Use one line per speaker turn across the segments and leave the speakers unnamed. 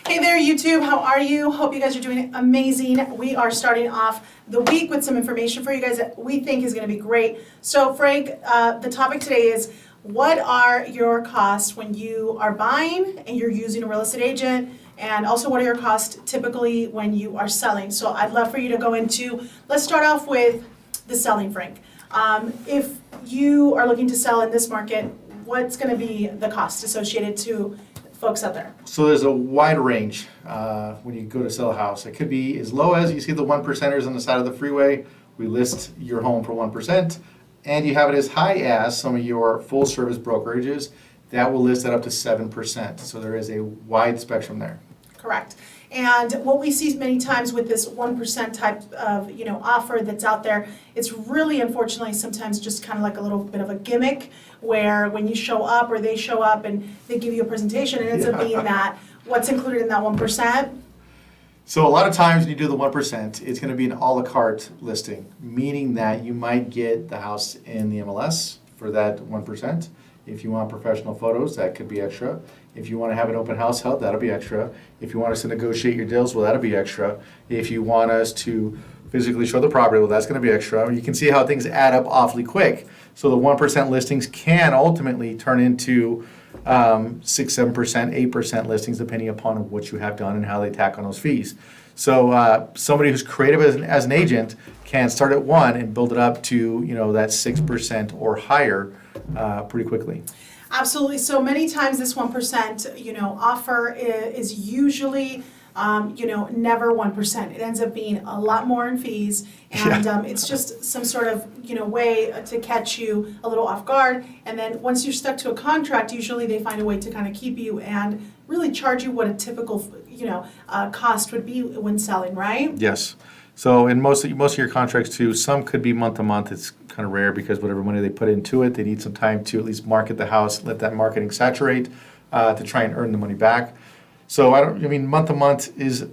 Hey there, YouTube. How are you? Hope you guys are doing amazing. We are starting off the week with some information for you guys that we think is going to be great. So, Frank, the topic today is what are your costs when you are buying and you're using a real estate agent? And also, what are your costs typically when you are selling? So, I'd love for you to go into, let's start off with the selling, Frank. If you are looking to sell in this market, what's going to be the cost associated to folks out there?
So there's a wide range when you go to sell a house. It could be as low as you see the 1%ers on the side of the freeway. We list your home for 1%. And you have it as high as some of your full service brokerages that will list that up to 7%. So there is a wide spectrum there.
Correct. And what we see many times with this 1% type of offer that's out there, it's really unfortunately sometimes just kind of like a little bit of a gimmick where when you show up or they show up and they give you a presentation, it ends up being that what's included in that 1%.
So a lot of times when you do the 1%, it's going to be an a la carte listing, meaning that you might get the house in the MLS for that 1%. If you want professional photos, that could be extra. If you want to have an open house held, that'll be extra. If you want us to negotiate your deals, well, that'll be extra. If you want us to physically show the property, well, that's going to be extra. You can see how things add up awfully quick. So the 1% listings can ultimately turn into 6%, 7%, 8% listings, depending upon what you have done and how they tack on those fees. So somebody who's creative as an agent can start at 1 and build it up to that 6% or higher pretty quickly.
Absolutely. So many times this 1%, offer is usually, never 1%. It ends up being a lot more in fees, and it's just some sort of, way to catch you a little off guard. And then once you're stuck to a contract, usually they find a way to kind of keep you and really charge you what a typical, cost would be when selling, right?
Yes. So in most of your contracts too, some could be month to month. It's kind of rare because whatever money they put into it, they need some time to at least market the house, let that marketing saturate to try and earn the money back. So month to month is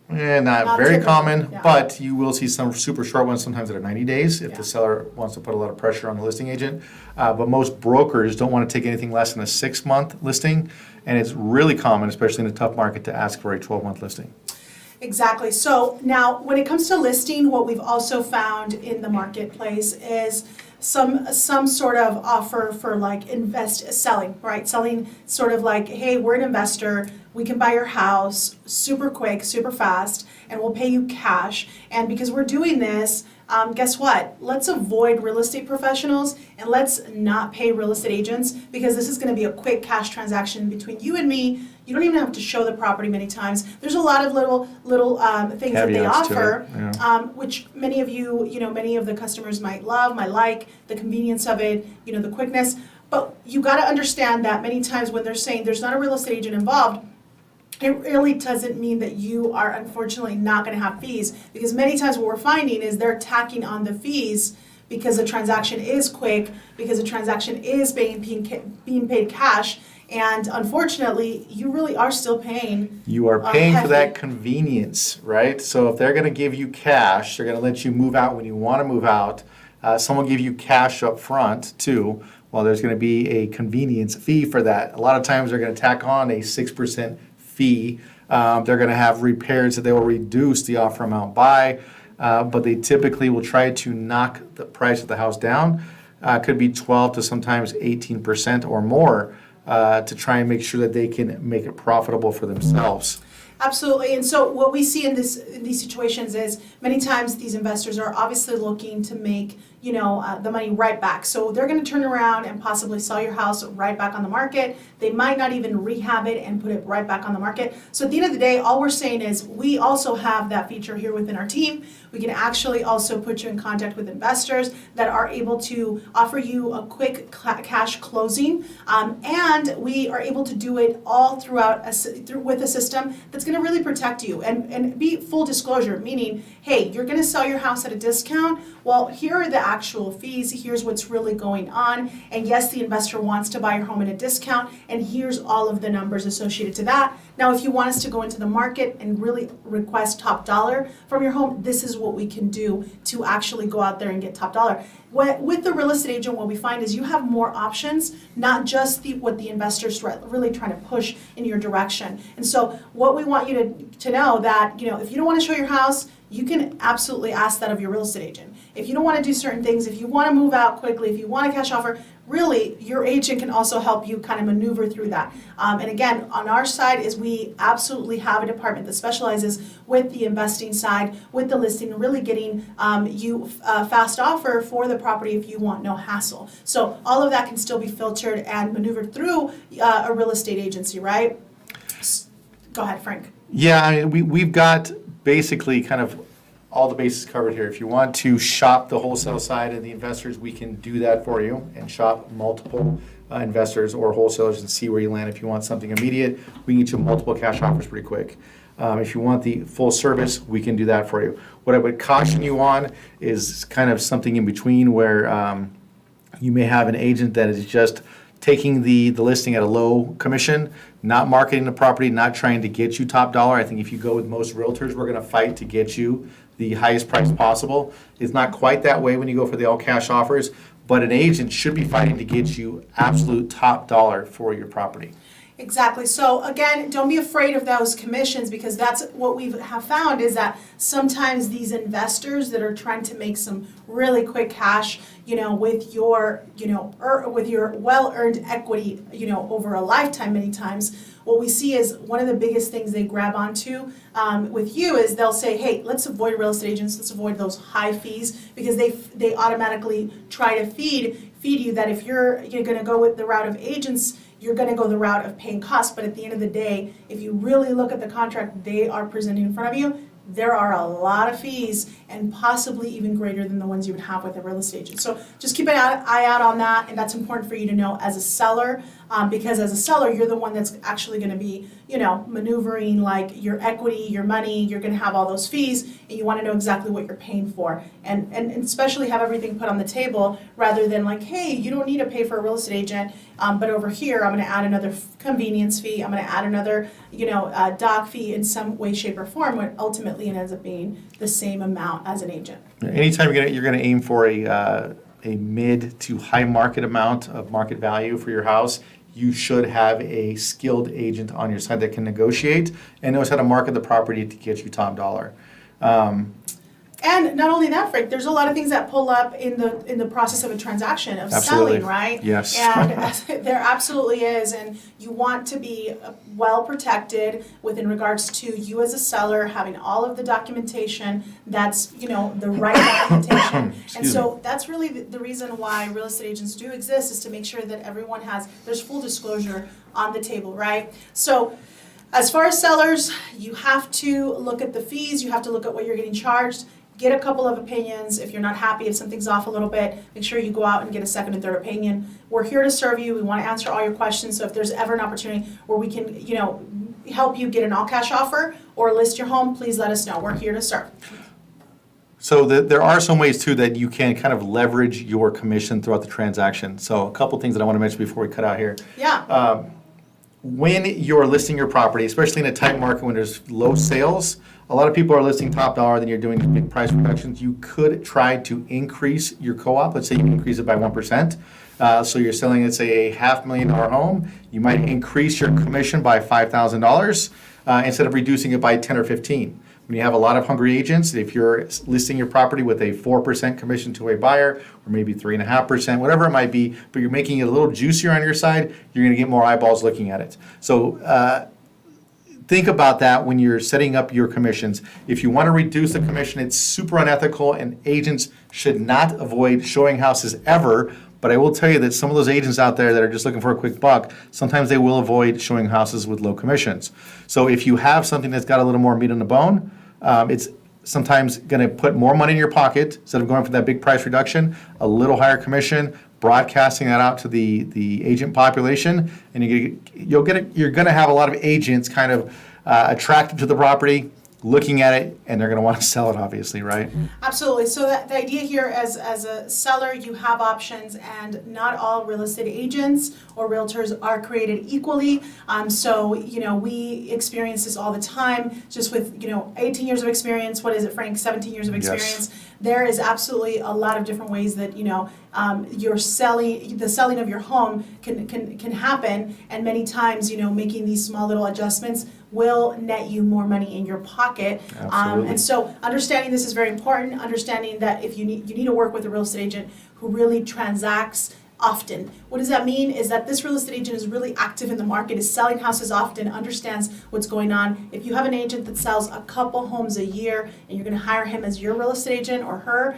not very
typical,
common, but you will see some super short ones sometimes that are 90 days if the seller wants to put a lot of pressure on the listing agent. But most brokers don't want to take anything less than a 6-month listing, and it's really common, especially in a tough market, to ask for a 12-month listing.
Exactly. So now when it comes to listing, what we've also found in the marketplace is some sort of offer for like selling, right? Selling sort of like, hey, we're an investor, we can buy your house super quick, super fast, and we'll pay you cash. And because we're doing this, guess what? Let's avoid real estate professionals and let's not pay real estate agents, because this is going to be a quick cash transaction between you and me. You don't even have to show the property many times. There's a lot of little things that they offer, which many of you, many of the customers might love, might like, the convenience of it, the quickness. But you got to understand that many times when they're saying there's not a real estate agent involved, it really doesn't mean that you are unfortunately not going to have fees, because many times what we're finding is they're tacking on the fees because the transaction is quick, because the transaction is being paid cash. And unfortunately, you really are still paying.
You are paying for that convenience, right? So if they're going to give you cash, they're going to let you move out when you want to move out. Some will give you cash up front too. Well, there's going to be a convenience fee for that. A lot of times they're going to tack on a 6% fee. They're going to have repairs that they will reduce the offer amount by, but they typically will try to knock the price of the house down. Could be 12 to sometimes 18% or more. To try and make sure that they can make it profitable for themselves.
Absolutely. And so what we see in these situations is many times these investors are obviously looking to make the money right back. So they're going to turn around and possibly sell your house right back on the market. They might not even rehab it and put it right back on the market. So at the end of the day, all we're saying is we also have that feature here within our team. We can actually also put you in contact with investors that are able to offer you a quick cash closing, and we are able to do it all throughout with a system that's going to really protect you and be full disclosure, meaning, hey, you're going to sell your house at a discount. Well, here are the actual fees, here's what's really going on, and yes, the investor wants to buy your home at a discount, and here's all of the numbers associated to that. Now, if you want us to go into the market and really request top dollar from your home, this is what we can do to actually go out there and get top dollar. With the real estate agent, what we find is you have more options, not just what the investor's really trying to push in your direction. And so what we want you to know that, if you don't want to show your house, you can absolutely ask that of your real estate agent. If you don't want to do certain things, if you want to move out quickly, if you want a cash offer, really, your agent can also help you kind of maneuver through that. And again, on our side is we absolutely have a department that specializes with the investing side, with the listing, really getting you a fast offer for the property if you want no hassle. So all of that can still be filtered and maneuvered through a real estate agency, right? Go ahead, Frank.
Yeah, I mean, we've got basically kind of all the bases covered here. If you want to shop the wholesale side and the investors, we can do that for you and shop multiple investors or wholesalers and see where you land. If you want something immediate, we can get you multiple cash offers pretty quick. If you want the full service, we can do that for you. What I would caution you on is kind of something in between where you may have an agent that is just taking the listing at a low commission, not marketing the property, not trying to get you top dollar. I think if you go with most realtors, we're going to fight to get you the highest price possible. It's not quite that way when you go for the all cash offers, but an agent should be fighting to get you absolute top dollar for your property.
Exactly. So again, don't be afraid of those commissions, because that's what we have found is that sometimes these investors that are trying to make some really quick cash, with your, with your well-earned equity, over a lifetime many times, what we see is one of the biggest things they grab onto with you is they'll say, hey, let's avoid real estate agents, let's avoid those high fees, because they automatically try to feed you that if you're going to go with the route of agents, you're going to go the route of paying costs. But at the end of the day, if you really look at the contract they are presenting in front of you, there are a lot of fees, and possibly even greater than the ones you would have with a real estate agent. So just keep an eye out on that, and that's important for you to know as a seller, because as a seller, you're the one that's actually going to be, maneuvering like your equity, your money. You're going to have all those fees, and you want to know exactly what you're paying for, and especially have everything put on the table rather than like, hey, you don't need to pay for a real estate agent, but over here I'm going to add another convenience fee. I'm going to add another, doc fee in some way, shape, or form, when ultimately it ends up being the same amount as an agent.
Anytime you're gonna aim for a mid to high market amount of market value for your house, you should have a skilled agent on your side that can negotiate and knows how to market the property to get you top dollar.
And not only that, Frank, there's a lot of things that pull up in the process of a transaction of
Absolutely.
selling, right?
Yes.
And there absolutely is, and you want to be well protected within regards to you as a seller having all of the documentation that's the right documentation. And so that's really the reason why real estate agents do exist, is to make sure that everyone there's full disclosure on the table, right? So as far as sellers, you have to look at the fees, you have to look at what you're getting charged. Get a couple of opinions. If you're not happy, if something's off a little bit, make sure you go out and get a second and third opinion. We're here to serve you. We want to answer all your questions. So if there's ever an opportunity where we can, help you get an all cash offer or list your home, please let us know. We're here to serve.
So there are some ways too that you can kind of leverage your commission throughout the transaction. So a couple things that I want to mention before we cut out here.
Yeah.
When you're listing your property, especially in a tight market when there's low sales, a lot of people are listing top dollar, then you're doing big price reductions. You could try to increase your co-op. Let's say you increase it by 1%. So you're selling, let's say, a $500,000 home. You might increase your commission by $5,000 instead of reducing it by 10 or 15. When you have a lot of hungry agents, if you're listing your property with a 4% commission to a buyer, or maybe 3.5%, whatever it might be, but you're making it a little juicier on your side, you're going to get more eyeballs looking at it. So think about that when you're setting up your commissions. If you want to reduce the commission, it's super unethical, and agents should not avoid showing houses ever. But I will tell you that some of those agents out there that are just looking for a quick buck, sometimes they will avoid showing houses with low commissions. So if you have something that's got a little more meat on the bone, it's sometimes going to put more money in your pocket instead of going for that big price reduction, a little higher commission, broadcasting that out to the agent population, and you're going to have a lot of agents kind of attracted to the property, looking at it, and they're going to want to sell it, obviously, right?
Absolutely. So the idea here, as a seller, you have options, and not all real estate agents or realtors are created equally. So, we experience this all the time, just with, 18 years of experience. What is it, Frank? 17 years of experience.
Yes.
There is absolutely a lot of different ways that, the selling of your home can happen, and many times, making these small little adjustments will net you more money in your pocket.
Absolutely.
And so understanding this is very important, understanding that if you need to work with a real estate agent who really transacts often. What does that mean? Is that this real estate agent is really active in the market, is selling houses often, understands what's going on. If you have an agent that sells a couple homes a year and you're going to hire him as your real estate agent or her,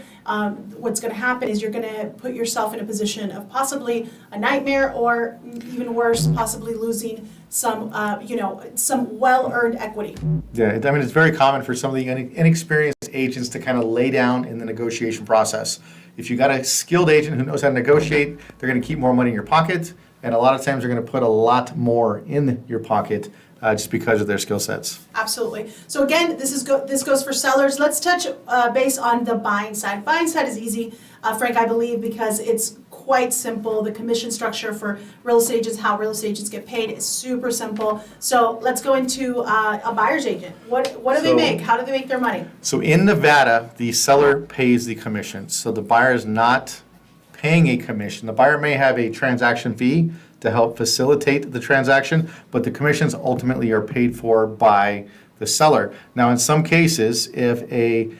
what's going to happen is you're going to put yourself in a position of possibly a nightmare, or even worse, possibly losing some well-earned equity.
Yeah, I mean, it's very common for some of the inexperienced agents to kind of lay down in the negotiation process. If you got a skilled agent who knows how to negotiate, they're going to keep more money in your pocket, and a lot of times they're going to put a lot more in your pocket just because of their skill sets.
Absolutely. So again, this goes for sellers. Let's touch base on the buying side. Buying side is easy, Frank, I believe, because it's quite simple. The commission structure for real estate agents, how real estate agents get paid, is super simple. So let's go into a buyer's agent. What do they make? How do they make their money?
So in Nevada, the seller pays the commission. So the buyer is not paying a commission. The buyer may have a transaction fee to help facilitate the transaction, but the commissions ultimately are paid for by the seller. Now, in some cases, if a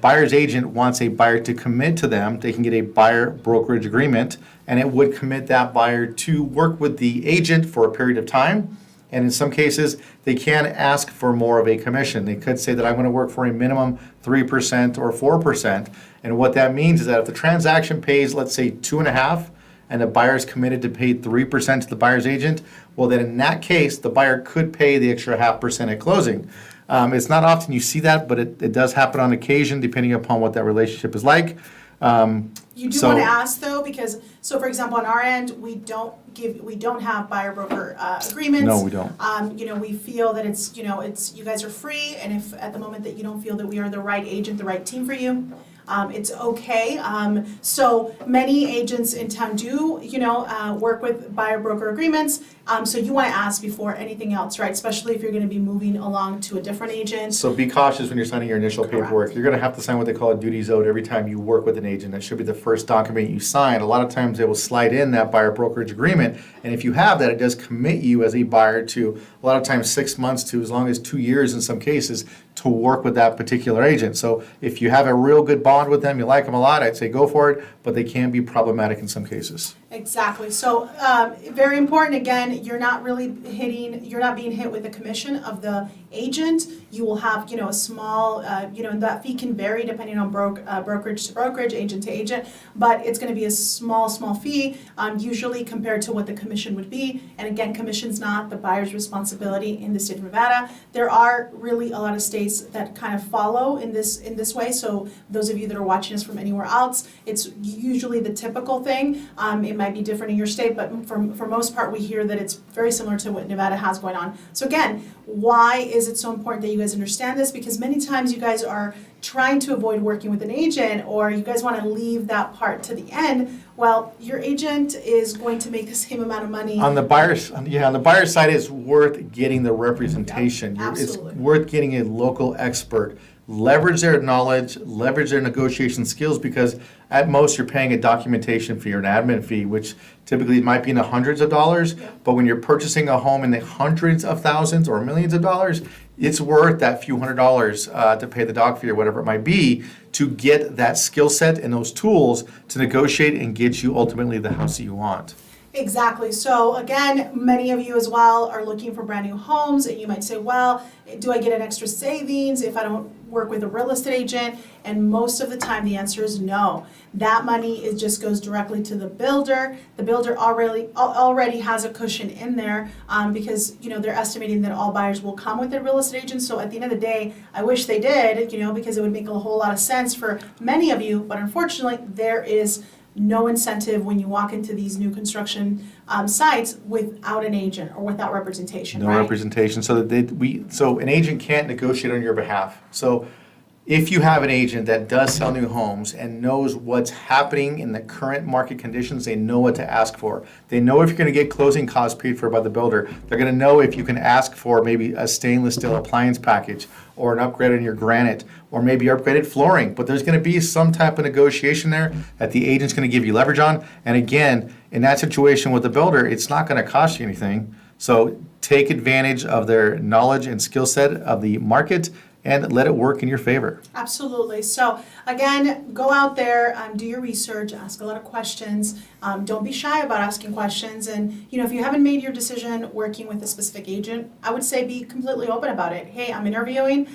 buyer's agent wants a buyer to commit to them, they can get a buyer brokerage agreement, and it would commit that buyer to work with the agent for a period of time. And in some cases, they can ask for more of a commission. They could say that I'm going to work for a minimum 3% or 4%. And what that means is that if the transaction pays, let's say 2.5%, and the buyer's committed to pay 3% to the buyer's agent, well, then in that case, the buyer could pay the extra 0.5% at closing. It's not often you see that, but it does happen on occasion, depending upon what that relationship is like.
You do want to ask though, because for example, on our end, we don't have buyer broker agreements.
No, we don't.
We feel that it's you guys are free, and if at the moment that you don't feel that we are the right agent, the right team for you, it's okay. So many agents in town do, work with buyer broker agreements. So you want to ask before anything else, right? Especially if you're going to be moving along to a different agent.
So be cautious when you're signing your initial paperwork. You're going to have to sign what they call a duties owed every time you work with an agent. That should be the first document you sign. A lot of times they will slide in that buyer brokerage agreement, and if you have that, it does commit you as a buyer to a lot of times 6 months to as long as 2 years in some cases to work with that particular agent. So if you have a real good bond with them, you like them a lot, I'd say go for it, but they can be problematic in some cases.
Exactly. So very important, again, you're not being hit with the commission of the agent. You will have, a small, and that fee can vary depending on brokerage to brokerage, agent to agent, but it's going to be a small fee, usually compared to what the commission would be. And again, commission's not the buyer's responsibility in the state of Nevada. There are really a lot of states that kind of follow in this way. So those of you that are watching us from anywhere else, it's usually the typical thing. It might be different in your state, but for most part, we hear that it's very similar to what Nevada has going on. So again, why is it so important that you guys understand this? Because many times you guys are trying to avoid working with an agent, or you guys want to leave that part to the end. Well, your agent is going to make the same amount of money.
On the buyer's side, it's worth getting the representation.
Yep, absolutely.
It's worth getting a local expert. Leverage their knowledge, leverage their negotiation skills, because at most you're paying a documentation fee or an admin fee, which typically might be in the hundreds of dollars.
Yeah.
But when you're purchasing a home in the hundreds of thousands or millions of dollars, it's worth that few $100s to pay the doc fee or whatever it might be to get that skill set and those tools to negotiate and get you ultimately the house that you want.
Exactly. So again, many of you as well are looking for brand new homes, and you might say, well, do I get an extra savings if I don't work with a real estate agent? And most of the time the answer is no. That money just goes directly to the builder. The builder already has a cushion in there because they're estimating that all buyers will come with a real estate agent. So at the end of the day, I wish they did, because it would make a whole lot of sense for many of you, but unfortunately there is no incentive when you walk into these new construction sites without an agent or without representation,
No
right?
representation, so that so an agent can't negotiate on your behalf. So if you have an agent that does sell new homes and knows what's happening in the current market conditions, they know what to ask for. They know if you're going to get closing costs paid for by the builder. They're going to know if you can ask for maybe a stainless steel appliance package or an upgrade on your granite or maybe upgraded flooring. But there's going to be some type of negotiation there that the agent's going to give you leverage on. And again, in that situation with the builder, it's not going to cost you anything. So take advantage of their knowledge and skill set of the market and let it work in your favor.
Absolutely. So again, go out there, do your research, ask a lot of questions. Don't be shy about asking questions. And if you haven't made your decision working with a specific agent, I would say be completely open about it. Hey, I'm interviewing.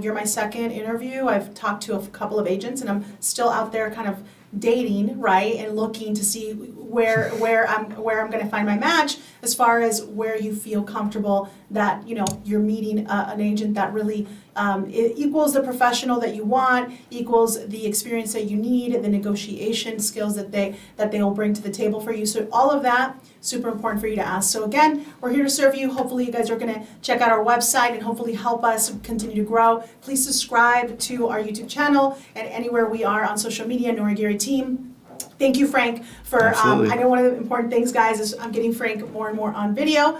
You're my second interview. I've talked to a couple of agents, and I'm still out there kind of dating, right, and looking to see where I'm going to find my match as far as where you feel comfortable that you're meeting an agent that really it equals the professional that you want, equals the experience that you need, the negotiation skills that they will bring to the table for you. So all of that, super important for you to ask. So again, we're here to serve you. Hopefully you guys are going to check out our website and hopefully help us continue to grow. Please subscribe to our YouTube channel and anywhere we are on social media, Nora Aguirre team. Thank you, Frank, for,
Absolutely.
I know one of the important things, guys, is I'm getting Frank more and more on video.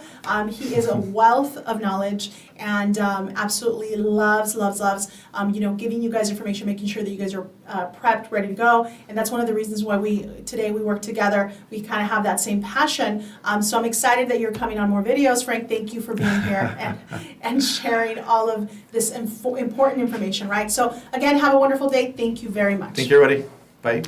He is a wealth of knowledge and absolutely loves, giving you guys information, making sure that you guys are prepped, ready to go. And that's one of the reasons why today we work together. We kind of have that same passion. So I'm excited that you're coming on more videos. Frank, thank you for being here and sharing all of this important information, right? So again, have a wonderful day. Thank you very much.
Thank you, everybody. Bye.